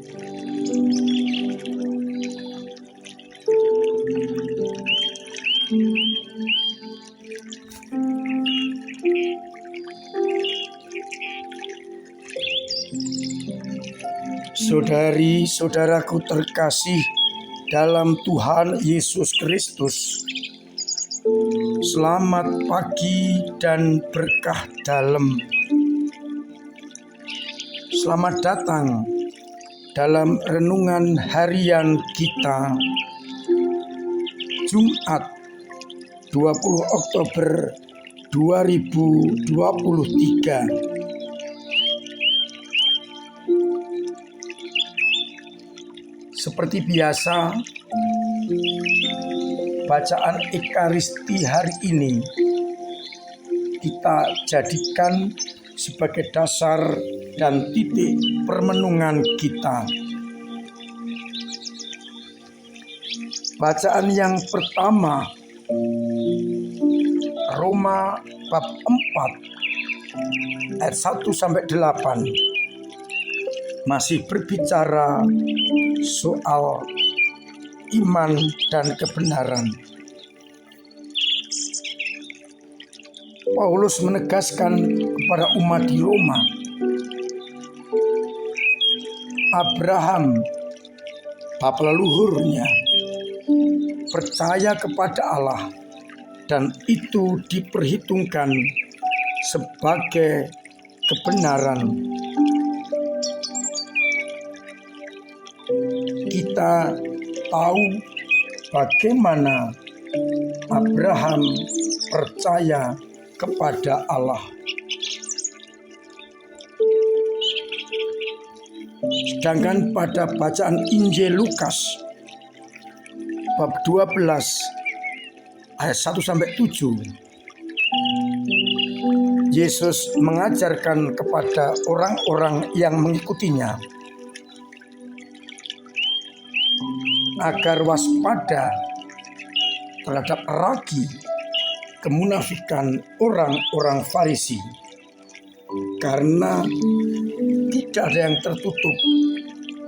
Saudari-saudaraku terkasih dalam Tuhan Yesus Kristus, selamat pagi dan berkah dalam. Selamat datang dalam renungan harian kita Jumat 20 Oktober 2023. Seperti biasa, bacaan Ekaristi hari ini kita jadikan sebagai dasar dan titik permenungan kita. Bacaan yang pertama, Roma bab 4 ayat 1-8, masih berbicara soal iman dan kebenaran. Paulus menegaskan kepada umat di Roma, Abraham, bapa leluhurnya, percaya kepada Allah dan itu diperhitungkan sebagai kebenaran. Kita tahu bagaimana Abraham percaya kepada Allah. Sedangkan pada bacaan Injil Lukas bab 12 ayat 1-7, Yesus mengajarkan kepada orang-orang yang mengikutinya agar waspada terhadap ragi kemunafikan orang-orang Farisi, karena tidak ada yang tertutup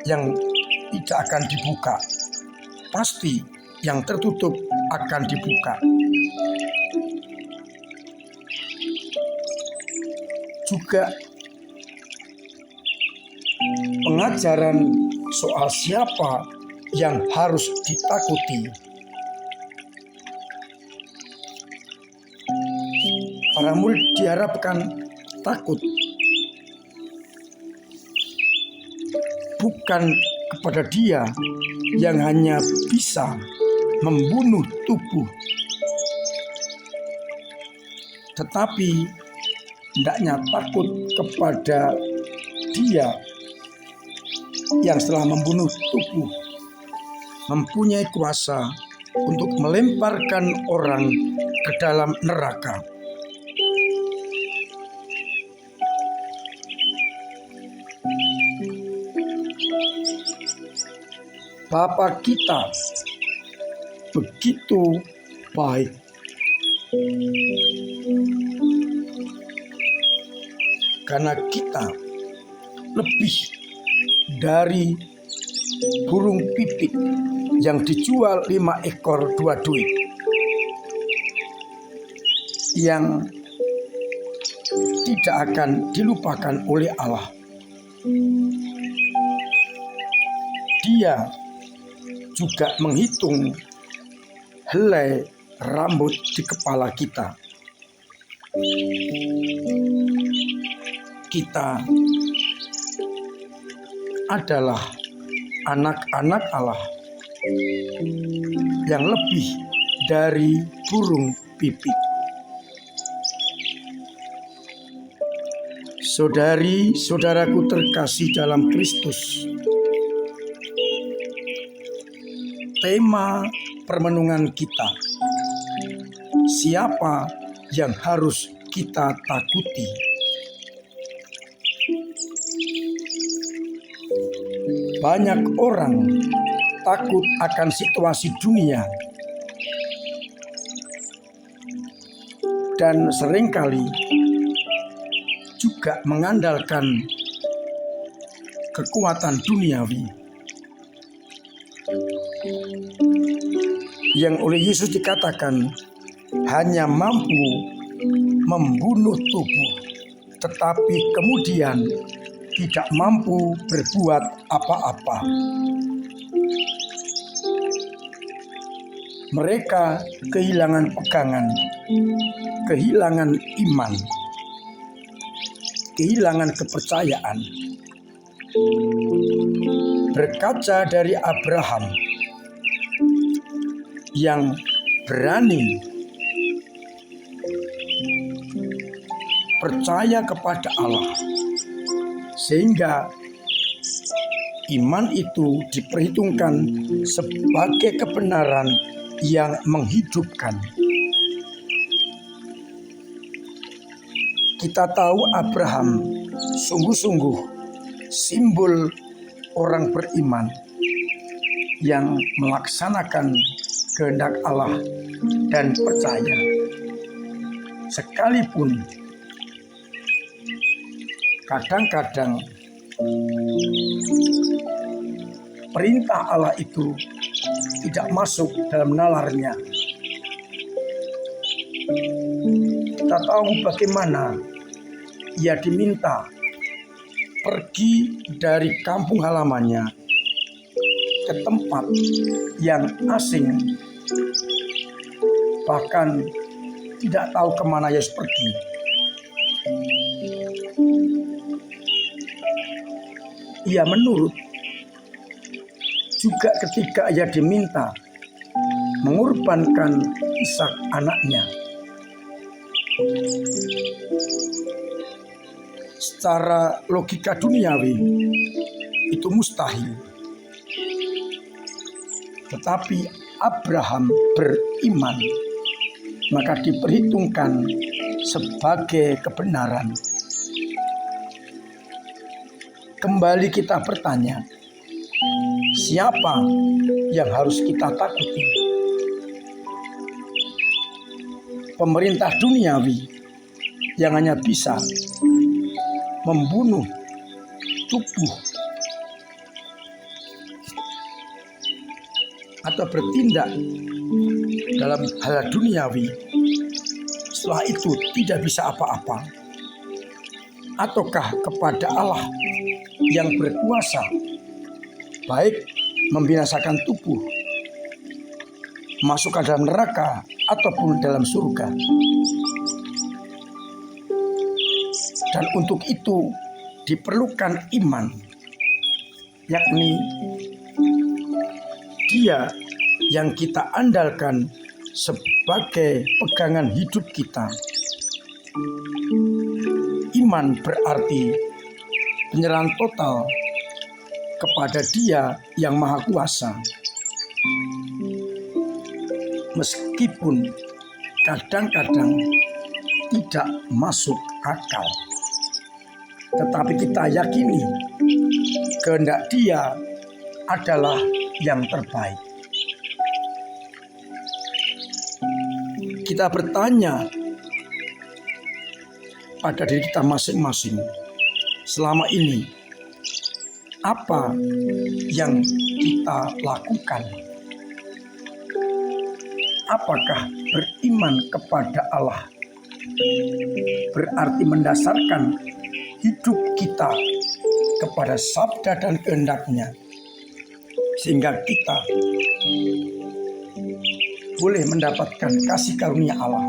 yang tidak akan dibuka, pasti yang tertutup akan dibuka. Juga pengajaran soal siapa yang harus ditakuti. Para murid diharapkan takut bukan kepada Dia yang hanya bisa membunuh tubuh, tetapi hendaknya takut kepada Dia yang setelah membunuh tubuh mempunyai kuasa untuk melemparkan orang ke dalam neraka. Bapa kita begitu baik. Karena kita lebih dari burung pipit yang dijual 5 ekor 2 duit, yang tidak akan dilupakan oleh Allah. Dia juga menghitung helai rambut di kepala kita. Kita adalah anak-anak Allah yang lebih dari burung pipit. Saudari-saudaraku terkasih dalam Kristus, tema permenungan kita, siapa yang harus kita takuti? Banyak orang takut akan situasi dunia dan seringkali juga mengandalkan kekuatan duniawi yang oleh Yesus dikatakan hanya mampu membunuh tubuh, tetapi kemudian tidak mampu berbuat apa-apa. Mereka kehilangan pegangan, kehilangan iman, kehilangan kepercayaan. Berkaca dari Abraham yang berani percaya kepada Allah, sehingga iman itu diperhitungkan sebagai kebenaran yang menghidupkan. Kita tahu Abraham sungguh-sungguh simbol orang beriman yang melaksanakan kehendak Allah dan percaya. Sekalipun kadang-kadang perintah Allah itu tidak masuk dalam nalarnya. Kita tahu bagaimana ia diminta pergi dari kampung halamannya ke tempat yang asing, bahkan tidak tahu kemana Yesus pergi. Ia menurut. Juga ketika ia diminta mengorbankan Ishak anaknya. Secara logika duniawi itu mustahil. Tetapi Abraham beriman, maka diperhitungkan sebagai kebenaran. Kembali kita bertanya, siapa yang harus kita takuti? Pemerintah duniawi yang hanya bisa membunuh tubuh atau bertindak dalam hal duniawi, setelah itu tidak bisa apa-apa? Ataukah kepada Allah yang berkuasa baik membinasakan tubuh, masuk ke dalam neraka ataupun dalam surga? Dan untuk itu diperlukan iman, yakni Dia yang kita andalkan sebagai pegangan hidup kita. Iman berarti penyerahan total kepada Dia yang Maha Kuasa. Meskipun kadang-kadang tidak masuk akal, tetapi kita yakini kehendak Dia adalah yang terbaik. Kita bertanya pada diri kita masing-masing, selama ini apa yang kita lakukan? Apakah beriman kepada Allah berarti mendasarkan hidup kita kepada sabda dan kehendak-Nya, sehingga kita boleh mendapatkan kasih karunia Allah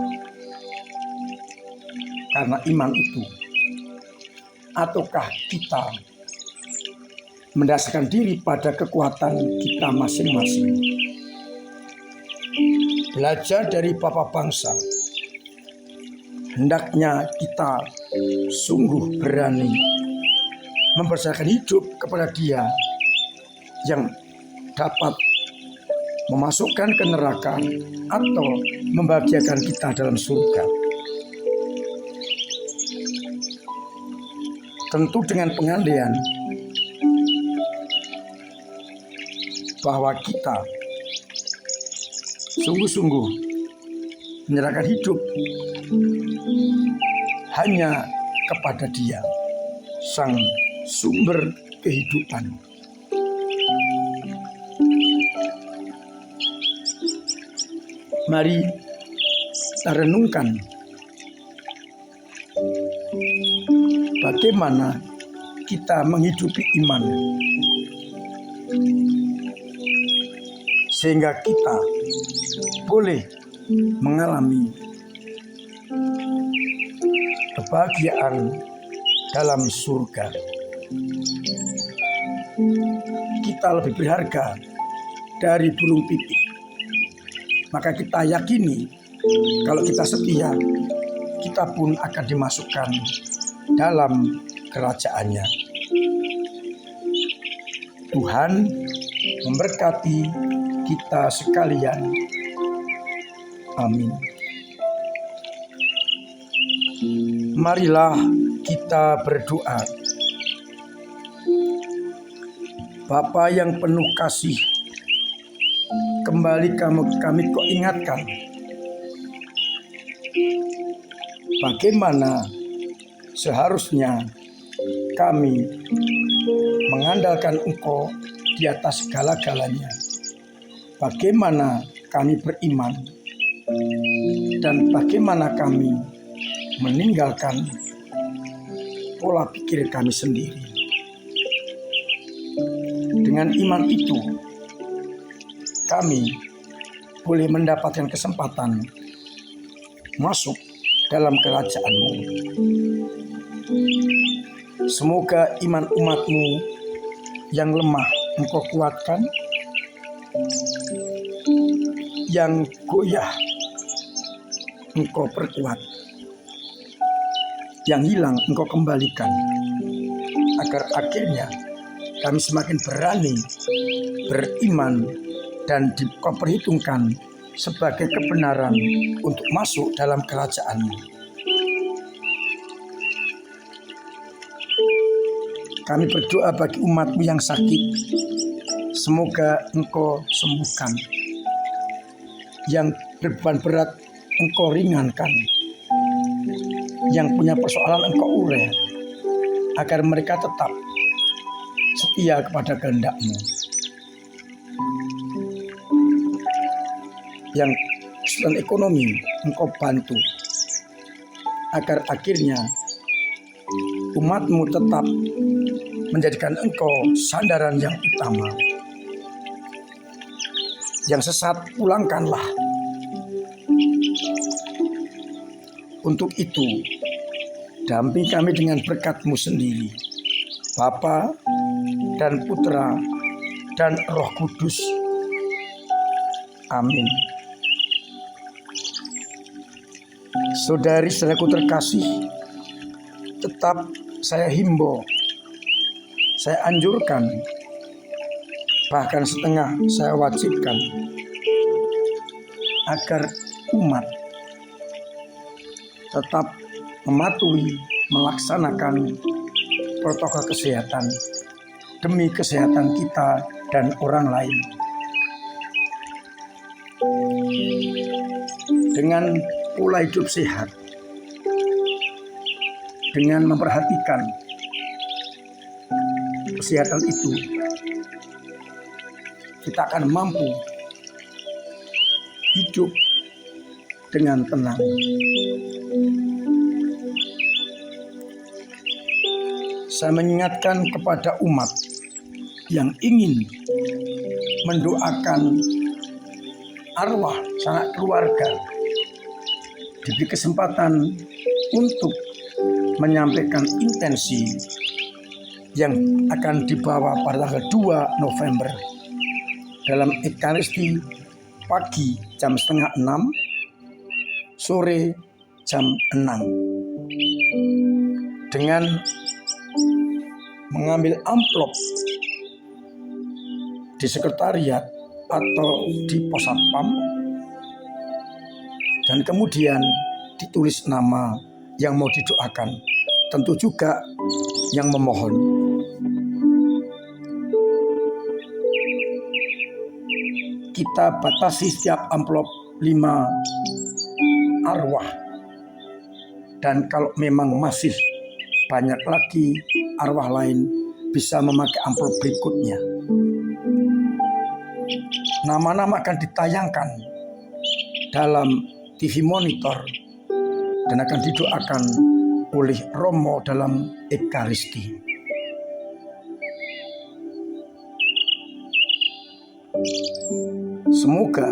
karena iman itu? Ataukah kita mendasarkan diri pada kekuatan kita masing-masing? Belajar dari Bapak bangsa, hendaknya kita sungguh berani mempercayakan hidup kepada Dia yang dapat memasukkan ke neraka atau membahagiakan kita dalam surga. Tentu dengan pengandaian bahwa kita sungguh-sungguh menyerahkan hidup hanya kepada Dia, Sang Sumber kehidupan. Mari kita renungkan bagaimana kita menghidupi iman sehingga kita boleh mengalami kebahagiaan dalam surga. Kita lebih berharga dari burung pipit. Maka kita yakini kalau kita setia, kita pun akan dimasukkan dalam kerajaannya. Tuhan memberkati kita sekalian. Amin. Marilah kita berdoa. Bapa yang penuh kasih, kembali kami kau ingatkan bagaimana seharusnya kami mengandalkan Engkau di atas segala-galanya. Bagaimana kami beriman dan bagaimana kami meninggalkan pola pikir kami sendiri. Dengan iman itu, kami boleh mendapatkan kesempatan masuk dalam kerajaan-Mu. Semoga iman umat-Mu yang lemah Engkau kuatkan, yang goyah Engkau perkuat, yang hilang Engkau kembalikan, agar akhirnya kami semakin berani beriman dan Kau perhitungkan sebagai kebenaran untuk masuk dalam kerajaan-Mu. Kami berdoa bagi umat-Mu yang sakit, semoga Engkau sembuhkan. Yang beban berat Engkau ringankan. Yang punya persoalan Engkau urai, agar mereka tetap setia kepada kehendak-Mu. Yang kesulitan ekonomi Engkau bantu, agar akhirnya umat-Mu tetap menjadikan Engkau sandaran yang utama. Yang sesat pulangkanlah. Untuk itu, dampingi kami dengan berkat-Mu sendiri, Bapa dan Putra dan Roh Kudus. Amin. Saudari-saudaraku terkasih, tetap saya himbau, saya anjurkan, bahkan setengah saya wajibkan, agar umat tetap mematuhi, melaksanakan protokol kesehatan demi kesehatan kita dan orang lain. Dengan pola hidup sehat, dengan memperhatikan kesehatan itu, kita akan mampu hidup dengan tenang. Saya mengingatkan kepada umat yang ingin mendoakan arwah sanak keluarga, diberi kesempatan untuk menyampaikan intensi yang akan dibawa pada tanggal 2 November dalam Ekaristi pagi jam 5:30, sore jam 6, dengan mengambil amplop di sekretariat atau di pos satpam, dan kemudian ditulis nama yang mau didoakan, tentu juga yang memohon. Kita batasi setiap amplop 5 arwah, dan kalau memang masih banyak lagi arwah lain, bisa memakai amplop berikutnya. Nama-nama akan ditayangkan dalam TV monitor dan akan didoakan oleh Romo dalam Ekaristi. Semoga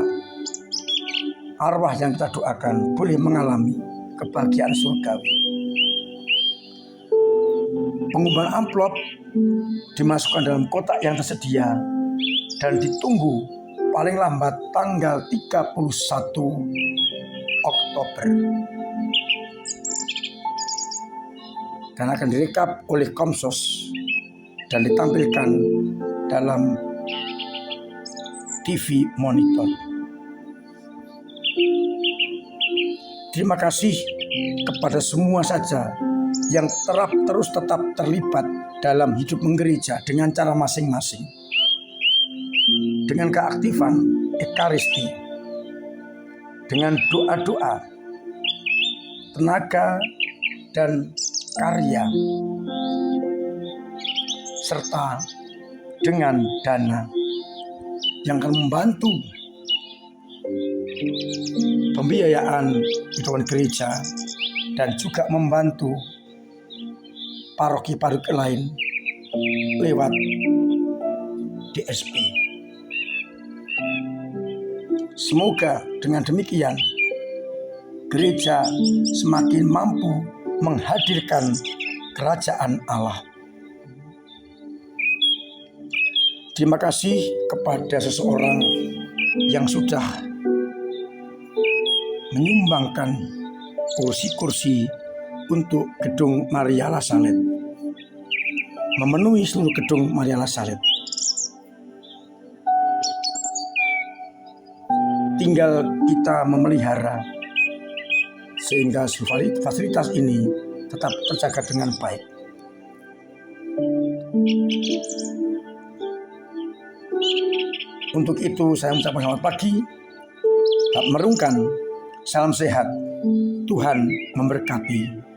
arwah yang kita doakan boleh mengalami kebahagiaan surgawi. Pengubahan amplop dimasukkan dalam kotak yang tersedia dan ditunggu paling lambat tanggal 31 Oktober. Dan akan direkap oleh Komsos dan ditampilkan dalam TV monitor. Terima kasih kepada semua saja yang terus tetap terlibat dalam hidup menggereja dengan cara masing-masing. Dengan keaktifan Ekaristi, dengan doa-doa, tenaga dan karya, serta dengan dana yang akan membantu pembiayaan kehidupan gereja dan juga membantu paroki-paroki lain lewat DSP. Semoga dengan demikian gereja semakin mampu menghadirkan kerajaan Allah. Terima kasih kepada seseorang yang sudah menyumbangkan kursi-kursi untuk gedung Maria La Salette, memenuhi seluruh gedung Maria La Salette. Tinggal kita memelihara sehingga fasilitas ini tetap terjaga dengan baik. Untuk itu saya mengucapkan selamat pagi, tak merungkan, salam sehat, Tuhan memberkati.